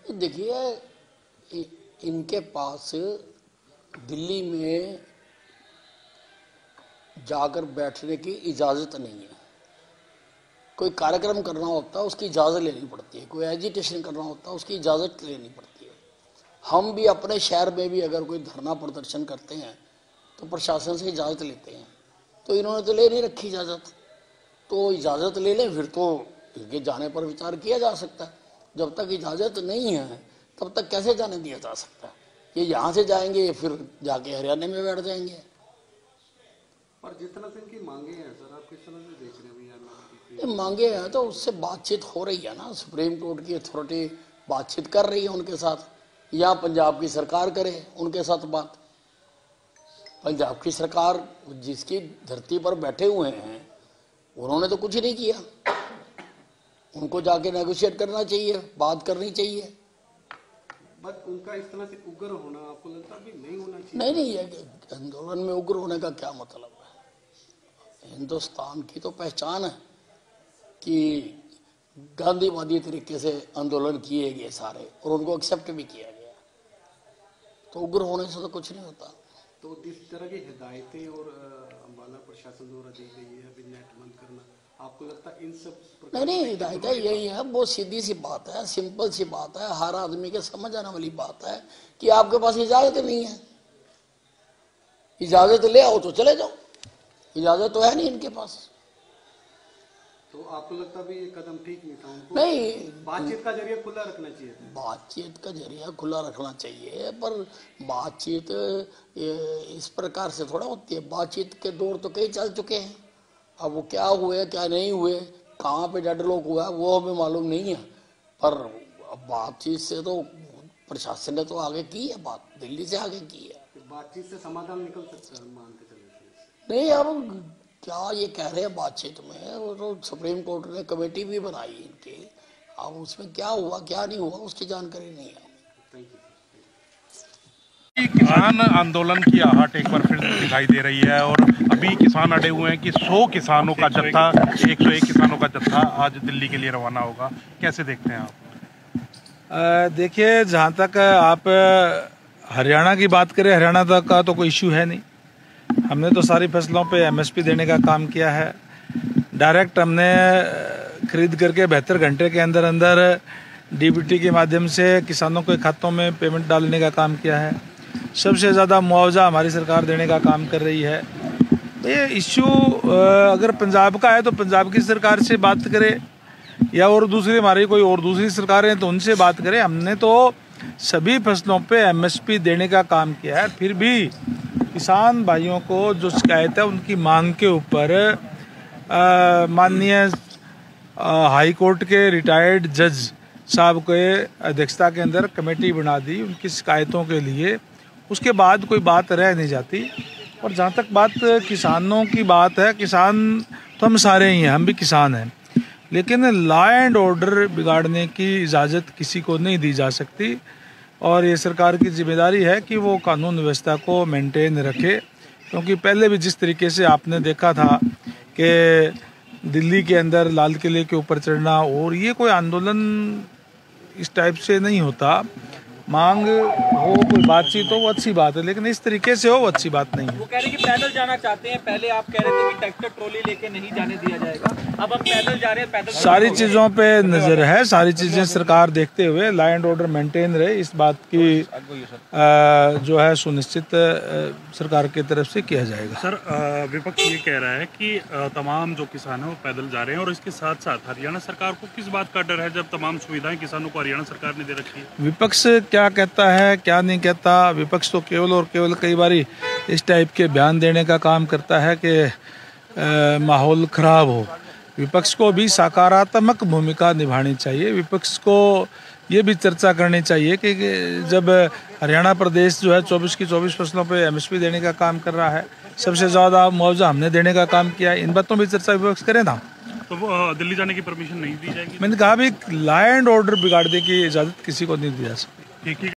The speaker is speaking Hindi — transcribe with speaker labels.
Speaker 1: देखिए, इनके पास दिल्ली में जाकर बैठने की इजाज़त नहीं है। कोई कार्यक्रम करना होता है उसकी इजाज़त लेनी पड़ती है, कोई एजिटेशन करना होता है उसकी इजाज़त लेनी पड़ती है। हम भी अपने शहर में भी अगर कोई धरना प्रदर्शन करते हैं तो प्रशासन से इजाज़त लेते हैं, तो इन्होंने तो ले नहीं रखी इजाज़त। तो इजाज़त ले लें, फिर तो इनके जाने पर विचार किया जा सकता है। जब तक इजाज़त नहीं है तब तक कैसे जाने दिया जा सकता है? ये यहाँ से जाएंगे फिर जाके हरियाणा में बैठ जाएंगे।
Speaker 2: पर जिस तरह से इनकी मांगे हैं सर, आप किस तरह से देख रहे हैं?
Speaker 1: मांगे हैं तो उससे बातचीत हो रही है ना, सुप्रीम कोर्ट की अथॉरिटी बातचीत कर रही है उनके साथ, या पंजाब की सरकार करे उनके साथ बात। पंजाब की सरकार जिसकी धरती पर बैठे हुए हैं उन्होंने तो कुछ नहीं किया, उनको जाके नेगोशिएट करना चाहिए, बात करनी चाहिए।
Speaker 2: बट उनका इस तरह से उग्र होना आपको लगता है भी नहीं होना चाहिए?
Speaker 1: नहीं, ये आंदोलन में उग्र होने का क्या मतलब है? हिंदुस्तान की तो पहचान है कि गांधीवादी तरीके से आंदोलन किए गए सारे, और उनको एक्सेप्ट भी किया गया, तो उग्र होने से तो कुछ नहीं होता।
Speaker 2: तो जिस तरह की हिदायतें और अम्बाला प्रशासन द्वारा दी गई है अभी नेट बंद करना, आपको लगता है इन सब
Speaker 1: नहीं, हिदायतें यही है, वो सीधी सी बात है, सिंपल सी बात है, हर आदमी के समझ आने वाली बात है कि आपके पास इजाजत नहीं है। इजाजत ले आओ तो चले जाओ, इजाजत तो है नहीं इनके पास।
Speaker 2: तो आपको लगता है भी ये कदम ठीक नहीं था? उनको
Speaker 1: नहीं,
Speaker 2: बातचीत का जरिया खुला रखना चाहिए।
Speaker 1: बातचीत का जरिया खुला रखना चाहिए, पर बातचीत इस प्रकार से थोड़ा होती है। बातचीत के दौर तो कई चल चुके हैं, अब वो क्या हुए क्या नहीं हुए, कहाँ पे डेड लोग हुआ वो हमें मालूम नहीं है, पर बातचीत से तो प्रशासन ने तो आगे की है, बात दिल्ली से आगे की है।
Speaker 2: बातचीत से समाधान निकल सकता है मान के चले?
Speaker 1: नहीं, अब क्या ये कह रहे हैं बातचीत में, वो तो सुप्रीम कोर्ट ने कमेटी भी बनाई इनकी, अब उसमें क्या हुआ क्या नहीं हुआ उसकी जानकारी नहीं है।
Speaker 3: किसान आंदोलन की आहट एक बार फिर दिखाई दे रही है, और अभी किसान अड़े हुए हैं कि 100 किसानों का जत्था, 101 किसानों का जत्था आज दिल्ली के लिए रवाना होगा। कैसे देखते हैं आप?
Speaker 4: देखिए, जहाँ तक आप हरियाणा की बात करें, हरियाणा तक का तो कोई इश्यू है नहीं। हमने तो सारी फसलों पे एमएसपी देने का काम किया है। डायरेक्ट हमने खरीद करके 72 घंटे के अंदर अंदर डीबीटी के माध्यम से किसानों के खातों में पेमेंट डालने का काम किया है। सबसे ज़्यादा मुआवजा हमारी सरकार देने का काम कर रही है। तो ये इश्यू अगर पंजाब का है तो पंजाब की सरकार से बात करें, या और दूसरी हमारी कोई और दूसरी सरकारें तो उनसे बात करें। हमने तो सभी फसलों पे एमएसपी देने का काम किया है। फिर भी किसान भाइयों को जो शिकायत है उनकी मांग के ऊपर माननीय हाई कोर्ट के रिटायर्ड जज साहब के अध्यक्षता के अंदर कमेटी बना दी उनकी शिकायतों के लिए। उसके बाद कोई बात रह नहीं जाती। और जहाँ तक बात किसानों की बात है, किसान तो हम सारे ही हैं, हम भी किसान हैं, लेकिन लॉ एंड ऑर्डर बिगाड़ने की इजाज़त किसी को नहीं दी जा सकती। और ये सरकार की जिम्मेदारी है कि वो कानून व्यवस्था को मेंटेन रखे, क्योंकि पहले भी जिस तरीके से आपने देखा था कि दिल्ली के अंदर लाल किले के ऊपर चढ़ना, और ये कोई आंदोलन इस टाइप से नहीं होता। मांग हो, कोई बातचीत हो, वो अच्छी बात है, लेकिन इस तरीके से हो वो अच्छी बात नहीं है।
Speaker 5: वो कह रहे हैं कि पैदल जाना चाहते हैं, पहले आप कह रहे थे कि ट्रैक्टर ट्रॉली लेके नहीं जाने दिया जाएगा, अब हम पैदल जा रहे हैं। पैदल
Speaker 4: सारी चीज़ों पे नज़र है, सारी चीज़ें सरकार देखते हुए लॉ एंड ऑर्डर मेंटेन रहे, इस बात की जो है सुनिश्चित सरकार की तरफ से किया जाएगा।
Speaker 3: सर, विपक्ष ये कह रहा है कि तमाम जो किसान हैं वो पैदल जा रहे हैं, और इसके साथ साथ हरियाणा सरकार को किस बात का डर है जब तमाम सुविधाएं किसानों को हरियाणा सरकार ने दे रखी है?
Speaker 4: विपक्ष क्या कहता है क्या नहीं कहता, विपक्ष तो केवल और केवल कई बारी इस टाइप के बयान देने का काम करता है कि माहौल खराब हो। विपक्ष को भी सकारात्मक भूमिका निभानी चाहिए। विपक्ष को ये भी चर्चा करनी चाहिए कि जब हरियाणा प्रदेश जो है 24 की 24 फसलों पे एमएसपी देने का काम कर रहा है, सबसे ज़्यादा मुआवजा हमने देने का काम किया है, इन बातों पर चर्चा विपक्ष करे ना।
Speaker 3: तो वो दिल्ली जाने की परमिशन नहीं दी जाएगी?
Speaker 4: मैंने कहा भी लॉ एंड ऑर्डर बिगाड़ने की इजाज़त किसी को नहीं दी जा सकती।
Speaker 3: ठीक है।